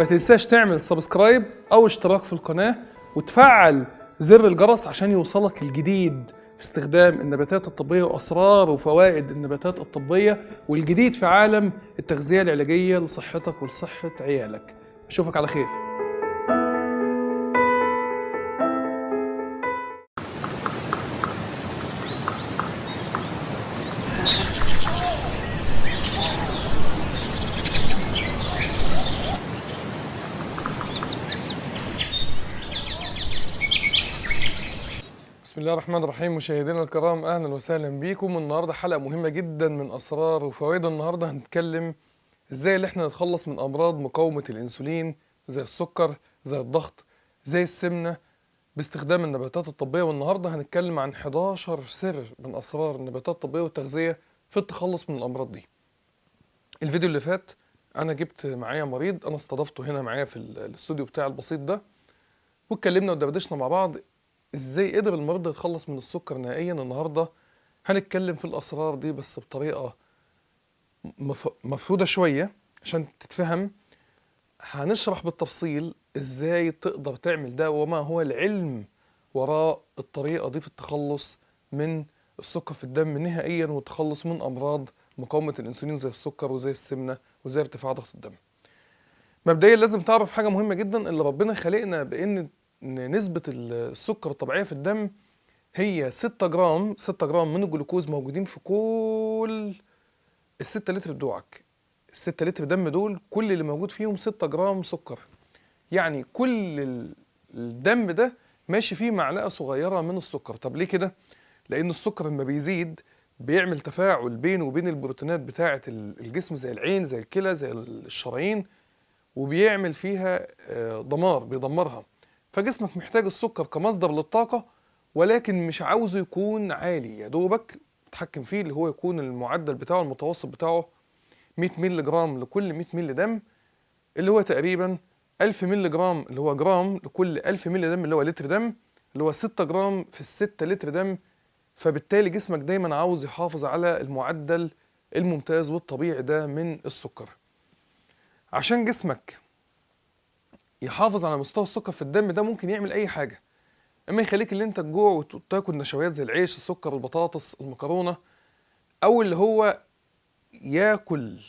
ما تنساش تعمل سبسكرايب او اشتراك في القناة وتفعل زر الجرس عشان يوصلك الجديد في استخدام النباتات الطبية واسرار وفوائد النباتات الطبية والجديد في عالم التغذية العلاجية لصحتك ولصحة عيالك. اشوفك على خير. بسم الله الرحمن الرحيم. مشاهدينا الكرام، اهلا وسهلا بيكم. النهارده حلقه مهمه جدا من اسرار وفوائد. النهارده هنتكلم ازاي اللي احنا نتخلص من امراض مقاومه الانسولين زي السكر، زي الضغط، زي السمنه باستخدام النباتات الطبيه. والنهارده هنتكلم عن 11 سر من اسرار النباتات الطبيه والتغذيه في التخلص من الامراض دي. الفيديو اللي فات انا جبت معايا مريض، انا استضفته هنا معايا في الاستوديو بتاعي البسيط ده، واتكلمنا ودردشنا مع بعض ازاي قدر المريض يتخلص من السكر نهائيا. النهارده هنتكلم في الاسرار دي بس بطريقه مفروده شويه عشان تتفهم. هنشرح بالتفصيل ازاي تقدر تعمل ده وما هو العلم وراء الطريقه دي في التخلص من السكر في الدم نهائيا والتخلص من امراض مقاومه الانسولين زي السكر وزي السمنه وزي ارتفاع ضغط الدم. مبدئيا لازم تعرف حاجه مهمه جدا، اللي ربنا خلقنا بان نسبه السكر الطبيعيه في الدم هي 6 جرام من الجلوكوز موجودين في كل ال6 لتر بتوعك. ال6 لتر دم دول كل اللي موجود فيهم 6 جرام سكر، يعني كل الدم ده ماشي فيه معلقة صغيرة من السكر. طب ليه كده؟ لأن السكر لما بيزيد بيعمل تفاعل بينه وبين البروتينات بتاعة الجسم زي العين زي الكلى زي الشرايين، وبيعمل فيها دمار، بيدمرها. فجسمك محتاج السكر كمصدر للطاقة، ولكن مش عاوزه يكون عالي، يا دوبك تحكم فيه اللي هو يكون المعدل بتاعه المتوسط بتاعه 100 مللي جرام لكل 100 مللي دم، اللي هو تقريبا 1000 مللي جرام، اللي هو جرام لكل 1000 مللي دم، اللي هو لتر دم، اللي هو 6 جرام في ال6 لتر دم. فبالتالي جسمك دايما عاوز يحافظ على المعدل الممتاز والطبيعي ده من السكر. عشان جسمك يحافظ على مستوى السكر في الدم ده ممكن يعمل اي حاجه، اما يخليك اللي انت تجوع وتاكل نشويات زي العيش، السكر، البطاطس، المكرونه، او اللي هو ياكل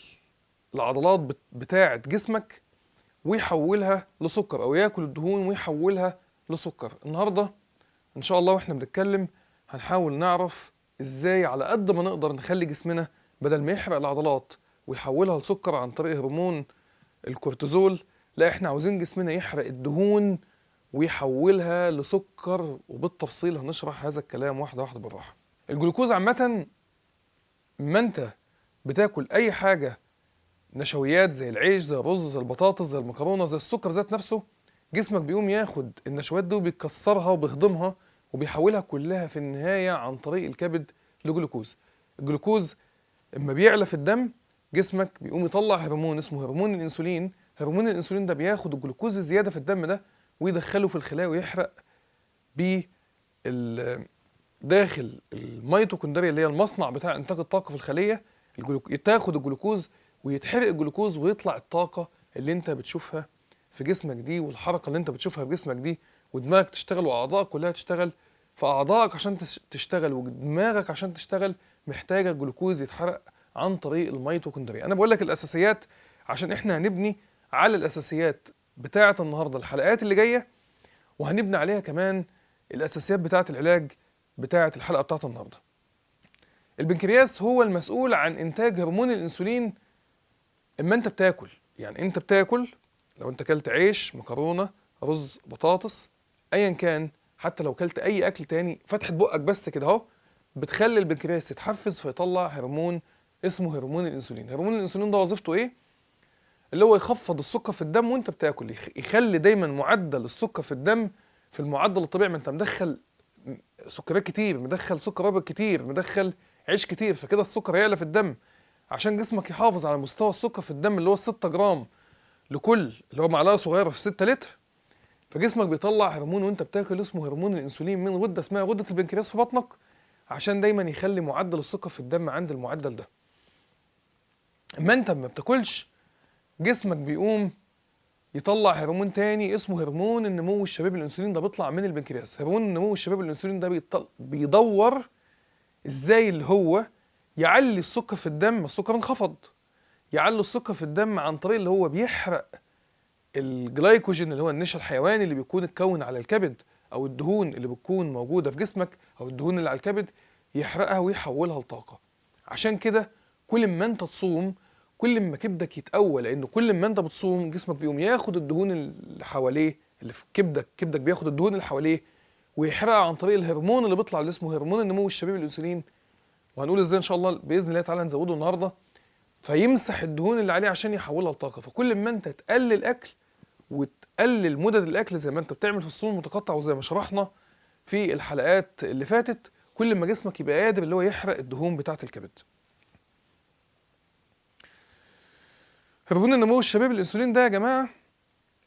العضلات بتاعه جسمك ويحولها لسكر، او ياكل الدهون ويحولها لسكر. النهارده ان شاء الله واحنا بنتكلم هنحاول نعرف ازاي على قد ما نقدر نخلي جسمنا بدل ما يحرق العضلات ويحولها لسكر عن طريق هرمون الكورتيزول، لا احنا عاوزين جسمنا يحرق الدهون ويحولها لسكر. وبالتفصيل هنشرح هذا الكلام واحدة واحدة بالراحة. الجلوكوز عامة، ما انت بتاكل اي حاجة نشويات زي العيش زي الرز زي البطاطس زي المكرونة زي السكر ذات نفسه، جسمك بيقوم ياخد النشويات دي وبيكسرها وبيهضمها وبيحولها كلها في النهاية عن طريق الكبد لجلوكوز. الجلوكوز اما بيعلى في الدم جسمك بيقوم يطلع هرمون اسمه هرمون الانسولين. هرمون الانسولين ده بياخد الجلوكوز الزياده في الدم ده ويدخله في الخلايا ويحرق بيه داخل الميتوكوندريا اللي هي المصنع بتاع انتاج الطاقه في الخليه. تاخد الجلوكوز ويتحرق الجلوكوز ويطلع الطاقه اللي انت بتشوفها في جسمك دي، والحركه اللي انت بتشوفها في جسمك دي، ودماغك تشتغل واعضائك كلها تشتغل. فاعضائك عشان تشتغل ودماغك عشان تشتغل محتاجه الجلوكوز يتحرق عن طريق الميتوكوندريا. انا بقول لك الاساسيات عشان احنا هنبني على الاساسيات بتاعه النهارده الحلقات اللي جايه، وهنبني عليها كمان الاساسيات بتاعه العلاج بتاعه الحلقه بتاعه النهارده. البنكرياس هو المسؤول عن انتاج هرمون الانسولين اما انت بتاكل. يعني انت بتاكل، لو انت اكلت عيش، مكرونه، رز، بطاطس، ايا كان، حتى لو اكلت اي اكل تاني، فتحه بقك بس كده اهو بتخلي البنكرياس يتحفز فيطلع هرمون اسمه هرمون الانسولين. هرمون الانسولين ده وظيفته ايه؟ اللي هو يخفض السكر في الدم وانت بتاكل، يخلي دايما معدل السكر في الدم في المعدل الطبيعي. ما انت مدخل سكريات كتير، مدخل سكر ابيض كتير، مدخل عيش كتير، فكده السكر هيعلى في الدم. عشان جسمك يحافظ على مستوى السكر في الدم اللي هو 6 جرام لكل، اللي هو معلقه صغيره في 6 لتر، فجسمك بيطلع هرمون وانت بتاكل اسمه هرمون الانسولين من غده اسمها غده البنكرياس في بطنك، عشان دايما يخلي معدل السكر في الدم عند المعدل ده. اما انت ما بتاكلش جسمك بيقوم يطلع هرمون تاني اسمه هرمون النمو الشبابي. الانسولين ده بيطلع من البنكرياس. هرمون النمو الشبابي الانسولين ده بيدور ازاي اللي هو يعلي السكر في الدم. السكر انخفض، يعلي السكر في الدم عن طريق اللي هو بيحرق الجلايكوجين اللي هو النشا الحيواني اللي بيكون اتكون على الكبد، او الدهون اللي بتكون موجوده في جسمك، او الدهون اللي على الكبد، يحرقها ويحولها لطاقه. عشان كده كل ما انت تصوم كل ما كبدك يتقوى، لان كل ما انت بتصوم جسمك بيقوم ياخد الدهون اللي حواليه اللي في كبدك بياخد الدهون اللي حواليه ويحرقها عن طريق الهرمون اللي بيطلع اللي اسمه هرمون النمو الشبابي الانسولين. وهنقول ازاي ان شاء الله باذن الله تعالى نزوده النهارده، فيمسح الدهون اللي عليه عشان يحولها لطاقه. فكل ما انت تقلل اكل وتقلل مدد الاكل زي ما انت بتعمل في الصوم المتقطع وزي ما شرحنا في الحلقات اللي فاتت، كل ما جسمك يبقى قادر اللي هو يحرق الدهون بتاعه الكبد. هرمون النمو الشبابي الانسولين ده يا جماعه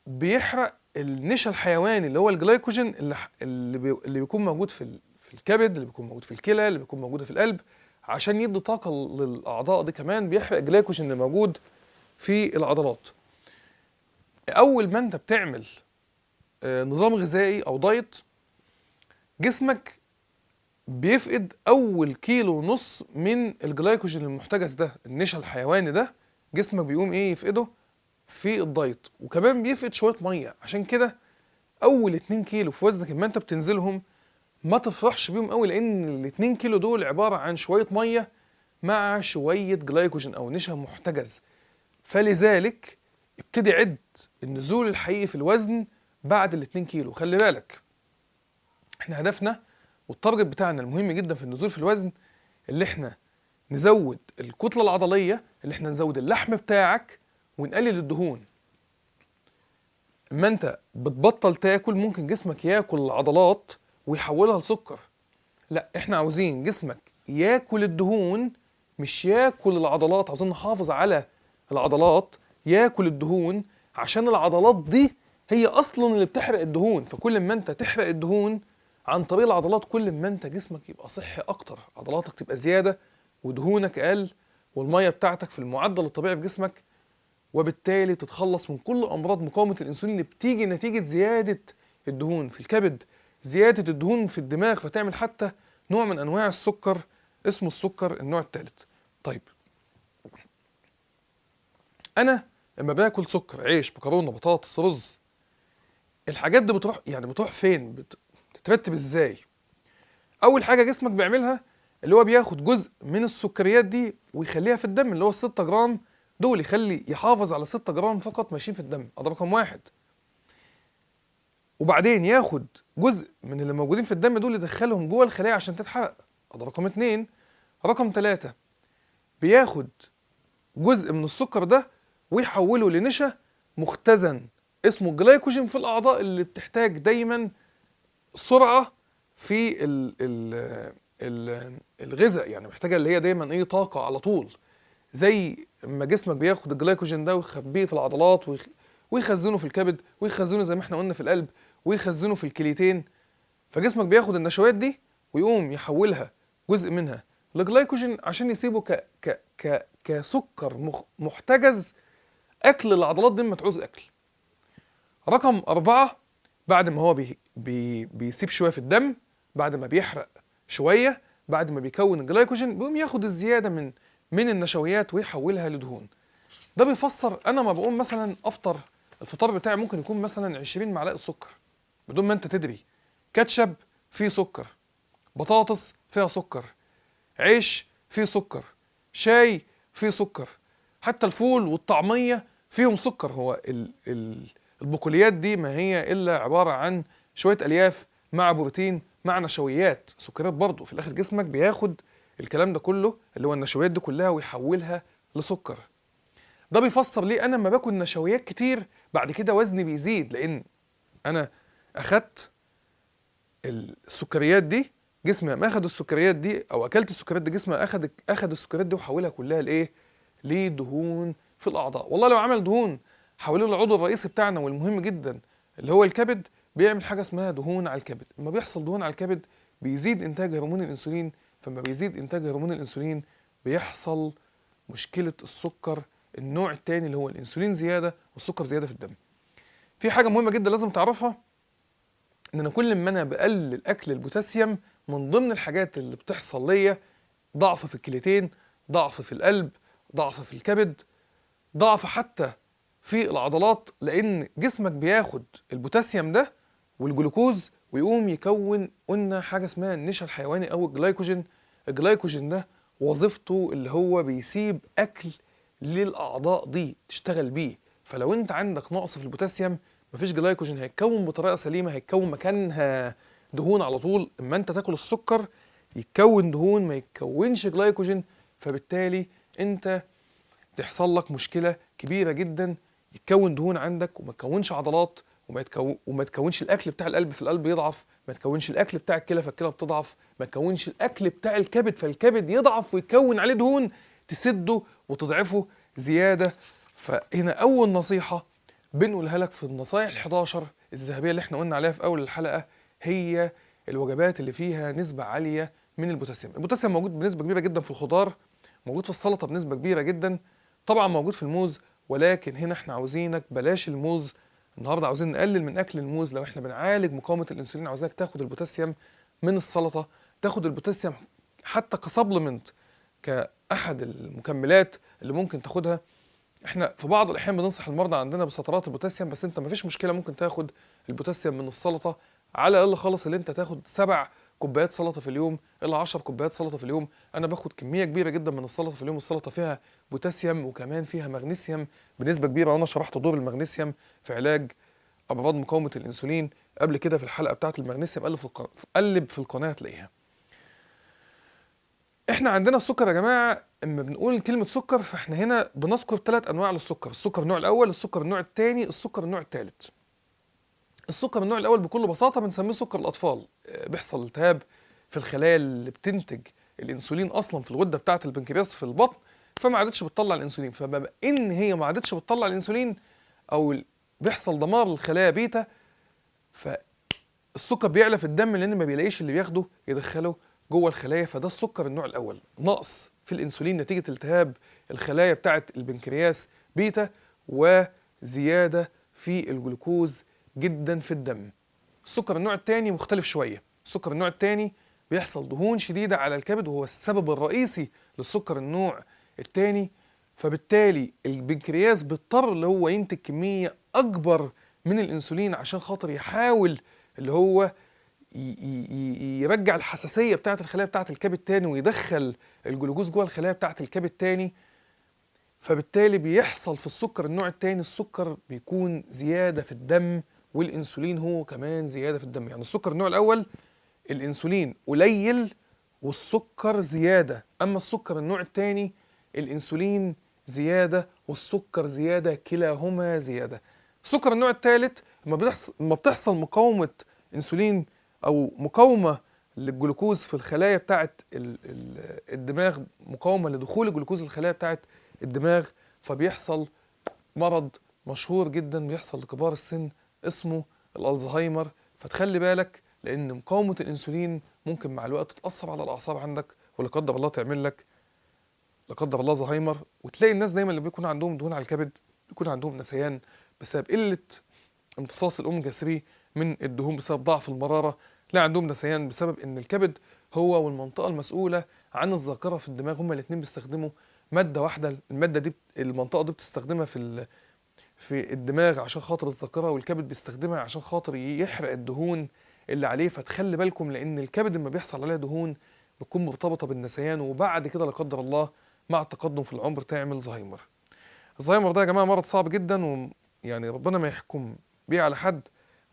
بيحرق النشا الحيواني اللي هو الجلايكوجين اللي بيكون موجود في الكبد، اللي بيكون موجود في الكلى، اللي بيكون موجود في القلب، عشان يدي طاقه للاعضاء دي. كمان بيحرق الجلايكوجين اللي موجود في العضلات. اول ما انت بتعمل نظام غذائي او دايت، جسمك بيفقد اول كيلو ونص من الجلايكوجين المحتجز ده، النشا الحيواني ده جسمك بيقوم يفقده في الدايت. وكمان بيفقد شويه ميه. عشان كده اول 2 كيلو في وزنك اما انت بتنزلهم ما تفرحش بيهم قوي، لان ال 2 كيلو دول عباره عن شويه ميه مع شويه جلايكوجين او نشا محتجز. فلذلك ابتدي عد النزول الحقيقي في الوزن بعد ال 2 كيلو. خلي بالك احنا هدفنا والتارجت بتاعنا المهم جدا في النزول في الوزن اللي احنا نزود الكتله العضليه، اللي احنا نزود اللحم بتاعك ونقلل الدهون. اما انت بتبطل تاكل ممكن جسمك ياكل العضلات ويحولها لسكر. لا، احنا عاوزين جسمك ياكل الدهون مش ياكل العضلات. عاوزين نحافظ على العضلات، ياكل الدهون، عشان العضلات دي هي اصلا اللي بتحرق الدهون. فكل ما انت تحرق الدهون عن طريق العضلات كل ما انت جسمك يبقى صحي اكتر، عضلاتك تبقى زياده ودهونك اقل والميه بتاعتك في المعدل الطبيعي في جسمك، وبالتالي تتخلص من كل امراض مقاومه الانسولين اللي بتيجي نتيجه زياده الدهون في الكبد، زياده الدهون في الدماغ، فتعمل حتى نوع من انواع السكر اسمه السكر النوع الثالث. طيب انا لما باكل سكر، عيش، مكرونه، بطاطس، رز، الحاجات دي بتروح فين؟ بتترتب ازاي؟ اول حاجه جسمك بيعملها اللي هو بياخد جزء من السكريات دي ويخليها في الدم، اللي هو 6 جرام دول، يحافظ على 6 جرام فقط ماشيين في الدم. ده رقم واحد. وبعدين ياخد جزء من اللي موجودين في الدم دول يدخلهم جوه الخلايا عشان تتحرق. ده رقم اتنين. رقم تلاتة، بياخد جزء من السكر ده ويحوله لنشا مختزن اسمه الجلايكوجين في الأعضاء اللي بتحتاج دايما سرعة في الغذاء، يعني محتاجة اللي هي دايما طاقة على طول. زي ما جسمك بياخد الجلايكوجين ده ويخبيه في العضلات ويخزنه في الكبد ويخزنه زي ما احنا قلنا في القلب ويخزنه في الكليتين، فجسمك بياخد النشويات دي ويقوم يحولها جزء منها لجلايكوجين عشان يسيبه كسكر محتجز اكل العضلات دي لما تعوز اكل. رقم 4، بعد ما هو بيسيب شويه في الدم، بعد ما بيحرق شويه، بعد ما بيكون الجلايكوجين بيقوم ياخد الزياده من النشويات ويحولها لدهون. ده بيفسر انا ما بقوم مثلا افطر، الفطار بتاعي ممكن يكون مثلا 20 معلقه سكر بدون ما انت تدري. كاتشب فيه سكر، بطاطس فيها سكر، عيش فيه سكر، شاي فيه سكر، حتى الفول والطعميه فيهم سكر. هو البقوليات دي ما هي الا عباره عن شويه الياف مع بروتين مع نشويات، سكريات برضه. في الاخر جسمك بياخد الكلام ده كله اللي هو النشويات دي كلها ويحولها لسكر. ده بيفسر ليه انا لما باكل نشويات كتير بعد كده وزني بيزيد، لان انا اخدت السكريات دي، جسمي لما اخد السكريات دي او اكلت السكريات دي، جسمي اخد السكريات دي وحولها كلها لدهون في الاعضاء. والله لو عمل دهون حوالين العضو الرئيسي بتاعنا والمهم جدا اللي هو الكبد، بيعمل حاجه اسمها دهون على الكبد. لما بيحصل دهون على الكبد بيزيد انتاج هرمون الانسولين، فلما بيزيد انتاج هرمون الانسولين بيحصل مشكله السكر النوع الثاني اللي هو الانسولين زياده والسكر زياده في الدم. في حاجه مهمه جدا لازم تعرفها، ان انا كل ما انا بقلل اكل البوتاسيوم، من ضمن الحاجات اللي بتحصل ليا ضعف في الكليتين، ضعف في القلب، ضعف في الكبد، ضعف حتى في العضلات، لان جسمك بياخد البوتاسيوم ده والجلوكوز ويقوم يكون قلنا حاجه اسمها النشا الحيواني او الجلايكوجين. الجلايكوجين ده وظيفته اللي هو بيسيب اكل للاعضاء دي تشتغل بيه. فلو انت عندك نقص في البوتاسيوم، مفيش جلايكوجين هيتكون بطريقه سليمه، هيتكون مكانها دهون على طول. اما انت تاكل السكر يتكون دهون ما يتكونش جلايكوجين، فبالتالي انت تحصل لك مشكله كبيره جدا، يتكون دهون عندك وما تكونش عضلات، وما تكونش الاكل بتاع القلب فالقلب يضعف، ما تكونش الاكل بتاع الكلى فالكلى بتضعف، ما تكونش الاكل بتاع الكبد فالكبد يضعف ويتكون عليه دهون تسده وتضعفه زياده. فهنا اول نصيحه بنقولها لك في النصايح ال11 الذهبيه اللي احنا قلنا عليها في اول الحلقه، هي الوجبات اللي فيها نسبه عاليه من البوتاسيوم. البوتاسيوم موجود بنسبه كبيره جدا في الخضار، موجود في السلطه بنسبه كبيره جدا، طبعا موجود في الموز، ولكن هنا احنا عاوزينك بلاش الموز النهارده، عاوزين نقلل من اكل الموز. لو احنا بنعالج مقاومه الانسولين، عاوزاك تاخد البوتاسيوم من السلطه، تاخد البوتاسيوم حتى كسبلمنت، كاحد المكملات اللي ممكن تاخدها. احنا في بعض الاحيان بننصح المرضى عندنا بسطرات البوتاسيوم، بس انت مفيش مشكله ممكن تاخد البوتاسيوم من السلطه، على الاقل خالص اللي انت تاخد 7 كوبايات سلطه في اليوم الى 10 كوبايات سلطه في اليوم. انا باخد كميه كبيره جدا من السلطه في اليوم. السلطه فيها بوتاسيوم وكمان فيها مغنيسيوم بنسبه كبيره، وانا شرحت دور المغنيسيوم في علاج امراض مقاومه الانسولين قبل كده في الحلقه بتاعه المغنيسيوم، قلب في القناه هتلاقيها. احنا عندنا السكر يا جماعه، اما بنقول كلمه سكر فاحنا هنا بنذكر 3 انواع للسكر: السكر النوع الاول، السكر النوع الثاني، السكر النوع الثالث. السكر النوع الاول بكل بساطه بنسميه سكر الاطفال. بيحصل التهاب في الخلايا اللي بتنتج الانسولين اصلا في الغده بتاعه البنكرياس في البطن، فما عادتش بتطلع الانسولين. فبما ان هي ما عادتش بتطلع الانسولين او بيحصل دمار للخلايا بيتا، فالسكر بيعلى في الدم لان ما بيلاقيش اللي بياخده يدخله جوه الخلايا. فده السكر النوع الاول، نقص في الانسولين نتيجه التهاب الخلايا بتاعه البنكرياس بيتا، وزياده في الجلوكوز جدا في الدم. السكر النوع الثاني مختلف شويه. السكر النوع الثاني بيحصل دهون شديده على الكبد، وهو السبب الرئيسي للسكر النوع الثاني. فبالتالي البنكرياس بيضطر اللي هو ينتج كميه اكبر من الانسولين عشان خاطر يحاول اللي هو يرجع الحساسيه بتاعه الخلايا بتاعه الكبد تاني، ويدخل الجلوكوز جوه الخلايا بتاعه الكبد تاني. فبالتالي بيحصل في السكر النوع الثاني السكر بيكون زياده في الدم، والانسولين هو كمان زياده في الدم. يعني السكر النوع الاول الانسولين قليل والسكر زياده، اما السكر النوع الثاني الانسولين زياده والسكر زياده، كلاهما زياده. السكر النوع الثالث لما بتحصل مقاومه انسولين او مقاومه للجلوكوز في الخلايا بتاعه الدماغ، مقاومه لدخول الجلوكوز الخلايا بتاعه الدماغ، فبيحصل مرض مشهور جدا بيحصل لكبار السن اسمه الالزهايمر. فتخلي بالك، لان مقاومه الانسولين ممكن مع الوقت تاثر على الاعصاب عندك، ولا قدر الله تعمل لك لا قدر الله زهايمر. وتلاقي الناس دايما اللي بيكون عندهم دهون على الكبد بيكون عندهم نسيان بسبب قله امتصاص الاوميجا 3 من الدهون، بسبب ضعف المراره. تلاقي عندهم نسيان بسبب ان الكبد هو والمنطقه المسؤوله عن الذاكره في الدماغ هما الاثنين بيستخدموا ماده واحده. الماده دي المنطقه دي بتستخدمها في الدماغ عشان خاطر الذاكره، والكبد بيستخدمها عشان خاطر يحرق الدهون اللي عليه. فتخلي بالكم، لان الكبد لما بيحصل عليها دهون بتكون مرتبطه بالنسيان، وبعد كده لا قدر الله مع التقدم في العمر تعمل زهايمر. الزهايمر ده يا جماعه مرض صعب جدا، ويعني ربنا ما يحكم بيه على حد.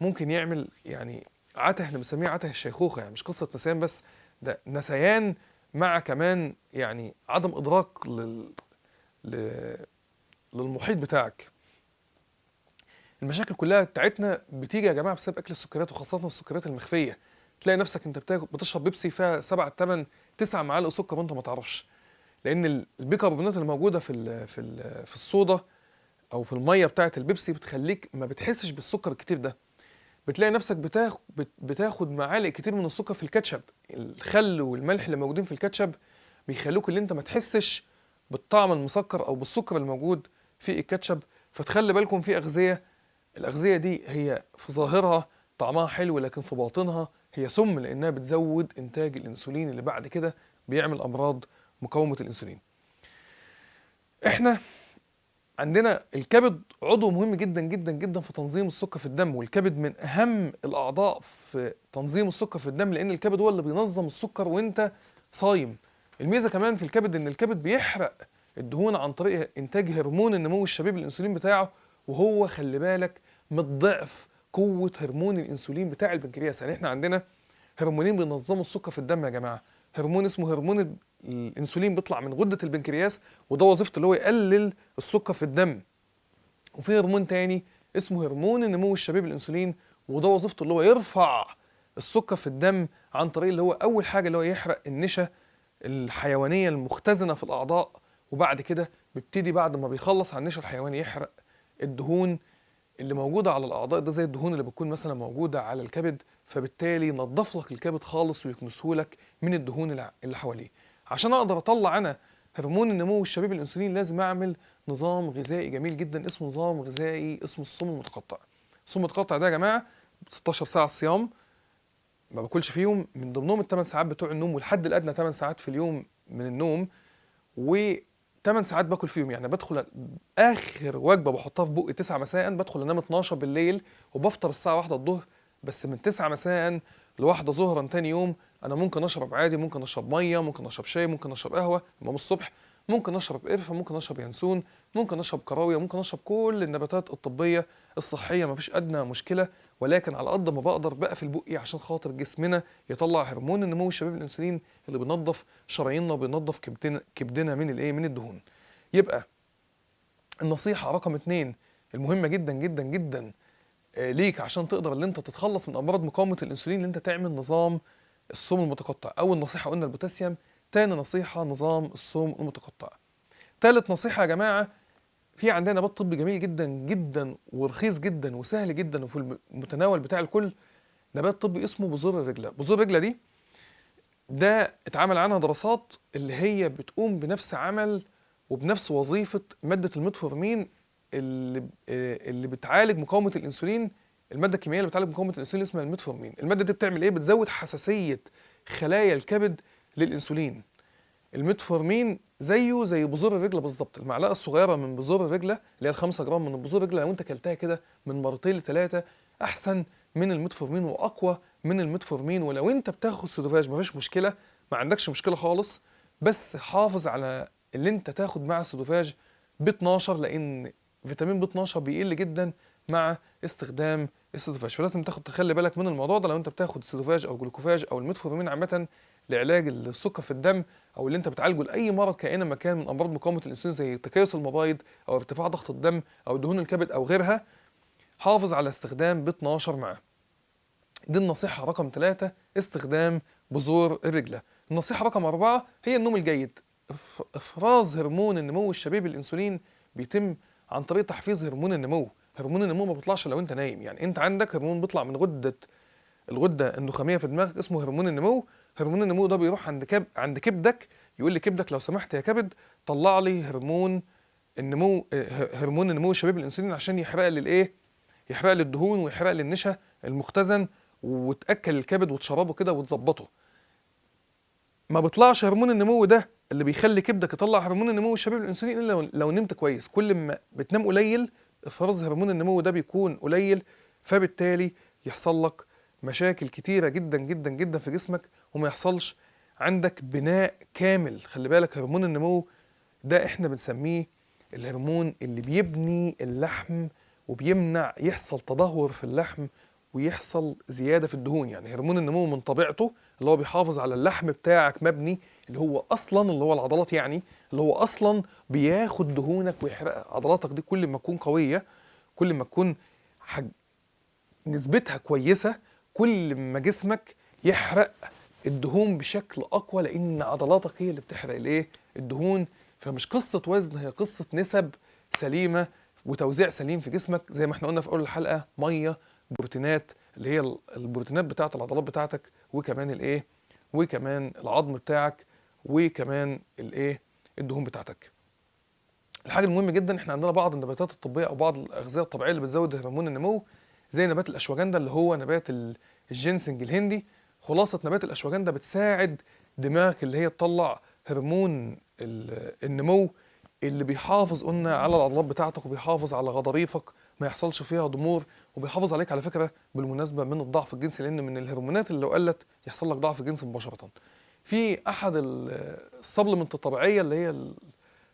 ممكن يعمل يعني عته، احنا بنسميه عته الشيخوخه، يعني مش قصه نسيان بس، ده نسيان مع كمان يعني عدم ادراك للمحيط بتاعك. المشاكل كلها بتاعتنا بتيجي يا جماعه بسبب اكل السكريات، وخاصه السكريات المخفيه. تلاقي نفسك انت بتشرب بيبسي فيها 7 8 9 معالق سكر وانت ما تعرفش، لان البيكربونات اللي موجوده في الصودا او في الميه بتاعه البيبسي بتخليك ما بتحسش بالسكر الكتير ده. بتلاقي نفسك بتاخد معالق كتير من السكر في الكاتشب. الخل والملح اللي موجودين في الكاتشب بيخلوك اللي انت ما تحسش بالطعم المسكر او بالسكر الموجود في الكاتشب. فتخلي بالكم في اغذيه الأغذية دي هي في ظاهرها طعمها حلو، لكن في باطنها هي سم، لأنها بتزود إنتاج الأنسولين اللي بعد كده بيعمل أمراض مقاومة الأنسولين. إحنا عندنا الكبد عضو مهم جدا جدا جدا في تنظيم السكر في الدم، والكبد من أهم الأعضاء في تنظيم السكر في الدم، لأن الكبد هو اللي بينظم السكر وأنت صايم. الميزة كمان في الكبد إن الكبد بيحرق الدهون عن طريق إنتاج هرمون النمو الشبيب الأنسولين بتاعه، وهو خلي بالك من ضعف قوة هرمون الأنسولين بتاع البنكرياس. يعني إحنا عندنا هرمونين بينظموا السكر في الدم يا جماعة. هرمون اسمه هرمون الأنسولين بيطلع من غدة البنكرياس، وده وظيفته اللي هو يقلل السكر في الدم. وفي هرمون تاني اسمه هرمون النمو الشبيب الأنسولين، وده وظيفته اللي هو يرفع السكر في الدم عن طريق اللي هو أول حاجة اللي هو يحرق النشا الحيوانية المختزنة في الأعضاء، وبعد كده بيبتدي بعد ما بيخلص على النشا الحيواني يحرق الدهون اللي موجودة على الأعضاء، ده زي الدهون اللي بتكون مثلا موجودة على الكبد، فبالتالي ينظف لك الكبد خالص ويكنسه لك من الدهون اللي حواليه. عشان أقدر أطلع أنا هرمون النمو الشبيب الأنسولين لازم أعمل نظام غذائي جميل جدا اسمه نظام غذائي اسمه الصوم المتقطع. الصوم المتقطع ده يا جماعة 16 ساعة صيام ما باكلش فيهم، من ضمنهم ال8 ساعات بتوع النوم، والحد الأدنى 8 ساعات في اليوم من النوم، و8 ساعات باكل فيهم. يعني بدخل اخر وجبه بحطها في بقي 9 مساء، بدخل انام 12 بالليل وبفطر الساعه 1 الظهر. بس من 9 مساء لواحدة ظهرا تاني يوم انا ممكن اشرب عادي، ممكن اشرب ميه، ممكن اشرب شاي، ممكن اشرب قهوه امام الصبح، ممكن اشرب قرفه، ممكن اشرب ينسون، ممكن اشرب كراويه، ممكن اشرب كل النباتات الطبيه الصحيه، مفيش ادنى مشكله. ولكن على قد ما بقدر بقفل بقي عشان خاطر جسمنا يطلع هرمون النمو الشبيب الانسولين اللي بينظف شراييننا وبينظف كبدنا من الايه، من الدهون. يبقى النصيحة رقم 2 المهمة جدا جدا جدا ليك عشان تقدر ان انت تتخلص من امراض مقاومة الانسولين، ان انت تعمل نظام الصوم المتقطع. اول نصيحة قلنا البوتاسيوم، تاني نصيحة نظام الصوم المتقطع. تالت نصيحة يا جماعة، في عندنا نبات طبي جميل جدا جدا ورخيص جدا وسهل جدا وفي المتناول بتاع الكل، نبات طبي اسمه بذور الرجلة. بذور الرجلة دي ده اتعمل عنها دراسات اللي هي بتقوم بنفس عمل وبنفس وظيفة مادة الميتفورمين اللي بتعالج مقاومة الأنسولين. المادة الكيميائية اللي بتعالج مقاومة الأنسولين اسمها الميتفورمين. المادة دي بتعمل إيه؟ بتزود حساسية خلايا الكبد للأنسولين. الميتفورمين زيه زي بذور الرجلة بالظبط. المعلقة الصغيرة من بذور الرجلة اللي هي 5 جرام من بذور الرجلة، لو أنت كلتها كده من مرتين لثلاثة أحسن من الميتفورمين وأقوى من الميتفورمين. ولو أنت بتاخد سودوفاج مفيش مشكلة، ما عندكش مشكلة خالص، بس حافظ على اللي أنت تاخد مع السودوفاج ب 12، لأن فيتامين ب 12 بيقل جدا مع استخدام السودوفاج، فلازم تخلي بالك من الموضوع ده لو أنت بتاخد السودوفاج أو جلوكوفاج أو الميتفورمين عامة لعلاج السكر في الدم، او اللي انت بتعالجه لاي مرض كائنا ما كان من امراض مقاومه الانسولين زي تكيس المبايض او ارتفاع ضغط الدم او دهون الكبد او غيرها. حافظ على استخدام ب 12 معاه. دي النصيحه رقم 3 استخدام بذور الرجله. النصيحه رقم 4 هي النوم الجيد. افراز هرمون النمو الشبيب الانسولين بيتم عن طريق تحفيز هرمون النمو. هرمون النمو ما بيطلعش لو انت نايم، يعني انت عندك هرمون بيطلع من الغده النخاميه في دماغك اسمه هرمون النمو. هرمون النمو ده بيروح عند كبدك، يقول لكبدك لو سمحت يا كبد طلع لي هرمون النمو، هرمون النمو الشبيب الانسولين، عشان يحرق لي الايه، يحرق لي الدهون ويحرق لي النشا المختزن، وتاكل الكبد وتشربه كده وتظبطه. ما بيطلعش هرمون النمو ده اللي بيخلي كبدك يطلع هرمون النمو الشبيب الانسولين الا لو نمت كويس. كل ما بتنام قليل افراز هرمون النمو ده بيكون قليل، فبالتالي يحصل لك مشاكل كتيرة جدا جدا جدا في جسمك وما يحصلش عندك بناء كامل. خلي بالك هرمون النمو ده احنا بنسميه الهرمون اللي بيبني اللحم وبيمنع يحصل تدهور في اللحم ويحصل زيادة في الدهون. يعني هرمون النمو من طبيعته اللي هو بيحافظ على اللحم بتاعك مبني، اللي هو اصلا اللي هو العضلات، يعني اللي هو اصلا بياخد دهونك ويحرقها. عضلاتك دي كل ما تكون قوية، كل ما تكون نسبتها كويسة، كل ما جسمك يحرق الدهون بشكل اقوى، لان عضلاتك هي اللي بتحرق الايه، الدهون. فمش قصة وزن، هي قصة نسب سليمة وتوزيع سليم في جسمك، زي ما احنا قلنا في اول الحلقة، مية، بروتينات اللي هي البروتينات بتاعة العضلات بتاعتك، وكمان الايه، وكمان العظم بتاعك، وكمان الايه، الدهون بتاعتك. الحاجه المهمه جدا، احنا عندنا بعض النباتات الطبيه او بعض الاغذيه الطبيعيه اللي بتزود هرمون النمو، زي نبات الاشواجندا اللي هو نبات الجينسنج الهندي. خلاصه نبات الاشواجندا بتساعد دماغك اللي هي تطلع هرمون النمو، اللي بيحافظ قلنا على العضلات بتاعتك، وبيحافظ على غضاريفك ما يحصلش فيها ضمور، وبيحافظ عليك على فكره بالمناسبه من الضعف الجنسي، لان من الهرمونات اللي لو قلت يحصل لك ضعف جنسي مباشره. في احد السبلمنت الطبيعيه اللي هي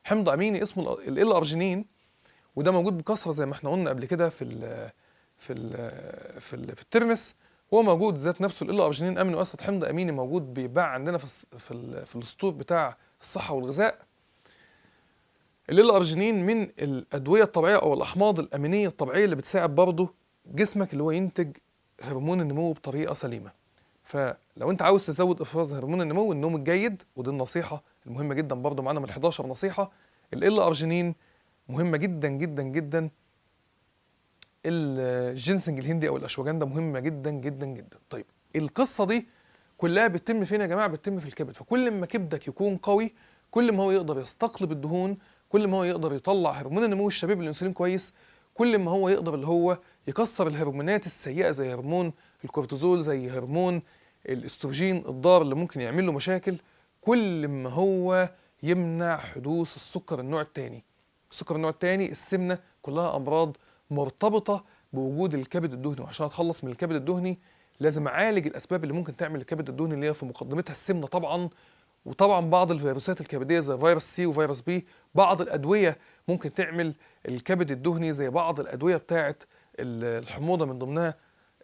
حمض اميني اسمه ال ارجينين، وده موجود بكثره زي ما احنا قلنا قبل كده في الترمس. هو موجود ذات نفسه ال ارجينين، امينو اسيد حمض اميني موجود بيتباع عندنا في الاسطور بتاع الصحه والغذاء. ال ارجينين من الادويه الطبيعيه او الاحماض الامينيه الطبيعيه اللي بتساعد برضه جسمك اللي هو ينتج هرمون النمو بطريقه سليمه. فلو انت عاوز تزود افراز هرمون النمو، النوم الجيد، ودي النصيحه المهمه جدا برضه معانا من 11 نصيحه. ال ارجينين مهمه جدا جدا جدا. الجينسنج الهندي او الاشواجندا مهمه جدا جدا جدا. طيب القصه دي كلها بتتم فين يا جماعه؟ بتتم في الكبد. فكل ما كبدك يكون قوي، كل ما هو يقدر يستقلب الدهون، كل ما هو يقدر يطلع هرمون النمو الشباب الانسولين كويس، كل ما هو يقدر اللي هو يكسر الهرمونات السيئه زي هرمون الكورتيزول، زي هرمون الاستروجين الضار اللي ممكن يعمل له مشاكل، كل ما هو يمنع حدوث السكر النوع الثاني. السكر النوع الثاني، السمنه، كلها امراض مرتبطه بوجود الكبد الدهني. وعشان اتخلص من الكبد الدهني لازم اعالج الاسباب اللي ممكن تعمل الكبد الدهني، اللي هي في مقدمتها السمنه طبعا، وطبعا بعض الفيروسات الكبديه زي فيروس سي وفيروس بي. بعض الادويه ممكن تعمل الكبد الدهني زي بعض الادويه بتاعه الحموضه، من ضمنها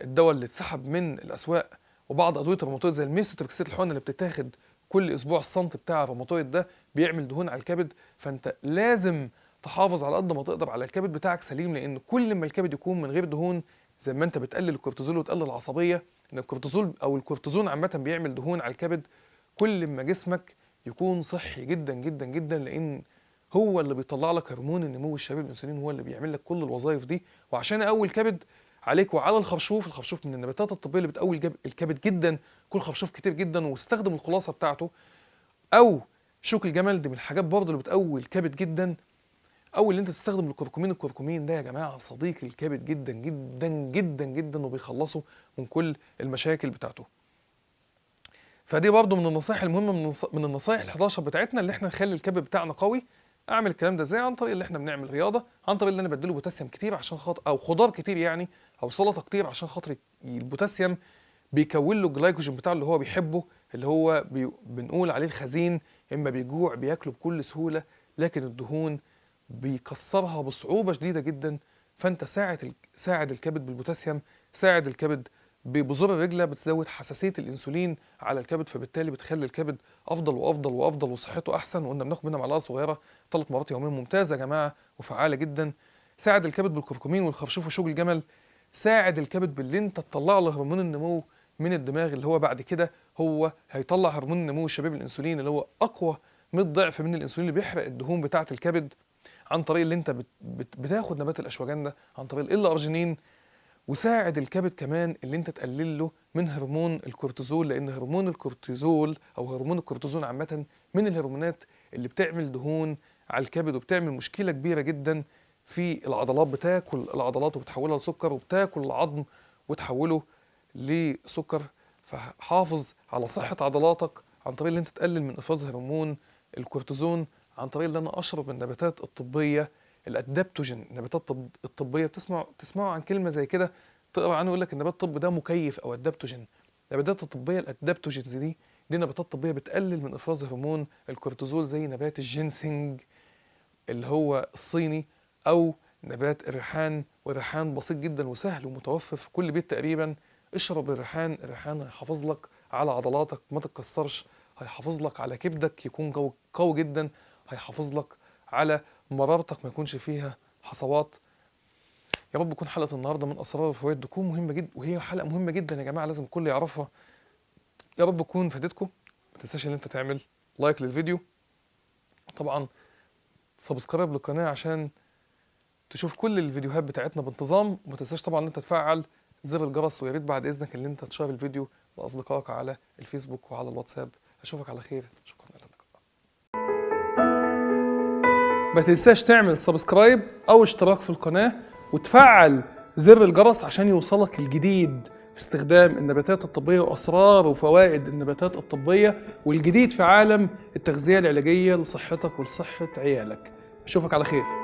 الدواء اللي اتسحب من الاسواق، وبعض ادويه الروماتويد زي الميثوتريكسيت الحقن اللي بتتاخد كل اسبوع. السنت بتاع الروماتويد ده بيعمل دهون على الكبد. فانت لازم تحافظ على قد ما تقدر على الكبد بتاعك سليم، لان كل ما الكبد يكون من غير دهون، زي ما انت بتقلل الكورتيزول وتقلل العصبيه، ان الكورتيزول او الكورتيزون عامه بيعمل دهون على الكبد، كل ما جسمك يكون صحي جدا جدا جدا، لان هو اللي بيطلع لك هرمون النمو الشباب الانسولين، هو اللي بيعمل لك كل الوظائف دي. وعشان اقوي الكبد عليك وعلى الخرشوف، الخرشوف من النباتات الطبيه اللي بتقوي الكبد جدا، كل خرشوف كتير جدا واستخدم الخلاصه بتاعته، او شوك الجمل دي من الحاجات برضه اللي بتقوي الكبد جدا، او اللي انت تستخدم الكركمين. الكركمين ده يا جماعه صديق الكبد جدا جدا جدا جدا، وبيخلصه من كل المشاكل بتاعته. فدي برضو من النصائح المهمه، من النصائح ال11 بتاعتنا، اللي احنا نخلي الكبد بتاعنا قوي. اعمل الكلام ده ازاي؟ عن طريق اللي احنا بنعمل رياضه، عن طريق اللي انا بديله بوتاسيوم كتير عشان خاطر، او خضار كتير يعني، او سلطه كتير، عشان خاطر البوتاسيوم بيكون له الجلايكوجين بتاعه اللي هو بيحبه، اللي هو بنقول عليه الخزين. اما بيجوع بياكله بكل سهوله، لكن الدهون بيكسرها بصعوبه شديده جدا. فانت ساعد الكبد بالبوتاسيوم، ساعد الكبد ببذور الرجله، بتزود حساسيه الانسولين على الكبد، فبالتالي بتخلي الكبد افضل وافضل وافضل وصحته احسن. وقلنا بناخد منها معلقه صغيره 3 مرات يوميا، ممتازه يا جماعه وفعاله جدا. ساعد الكبد بالكركمين والخرشوف وشوك الجمل. ساعد الكبد باللي انت تطلع له هرمون النمو من الدماغ، اللي هو بعد كده هو هيطلع هرمون النمو الشباب الانسولين، اللي هو اقوى 100 ضعف من الانسولين اللي بيحرق الدهون بتاعه الكبد، عن طريق اللي انت بتاخد نبات الاشواجندا، عن طريق ال ارجينين. وساعد الكبد كمان اللي انت تقلل له من هرمون الكورتيزول، لان هرمون الكورتيزول او هرمون الكورتيزون عامه من الهرمونات اللي بتعمل دهون على الكبد، وبتعمل مشكله كبيره جدا في العضلات. بتاكل العضلات وبتحولها لسكر، وبتاكل العظم وتحوله لسكر. فحافظ على صحه عضلاتك عن طريق اللي انت تقلل من افراز هرمون الكورتيزون، عن طريق اللي انا اشرب النباتات الطبيه الادابتوجين. النباتات الطبيه تسمعوا عن كلمه زي كده، تقرا عنه يقول لك النبات الطبي ده مكيف او ادابتوجين. النباتات الطبيه الادابتوجينز دي نباتات طبيه بتقلل من افراز هرمون الكورتيزول، زي نبات الجينسينج اللي هو الصيني، او نبات الريحان. والريحان بسيط جدا وسهل ومتوفر في كل بيت تقريبا. اشرب الريحان. الريحان هيحافظ لك على عضلاتك ما تتكسرش، هيحافظ لك على كبدك يكون قوي جدا، هيحافظ لك على مرارتك ما يكونش فيها حصوات. يا رب تكون حلقه النهارده من اسرار الفوائد تكون مهمه جدا، وهي حلقه مهمه جدا يا جماعه لازم الكل يعرفها. يا رب تكون فادتكم. ما تنساش ان انت تعمل لايك للفيديو، طبعا سبسكرايب للقناه عشان تشوف كل الفيديوهات بتاعتنا بانتظام. وما تنساش طبعا ان انت تفعل زر الجرس، ويا ريت بعد اذنك ان انت تشير الفيديو لاصدقائك على الفيسبوك وعلى الواتساب. اشوفك على خير، شكرا لك. ما تنساش تعمل سبسكرايب أو اشتراك في القناة وتفعل زر الجرس عشان يوصلك الجديد في استخدام النباتات الطبية وأسرار وفوائد النباتات الطبية والجديد في عالم التغذية العلاجية لصحتك ولصحة عيالك. أشوفك على خير.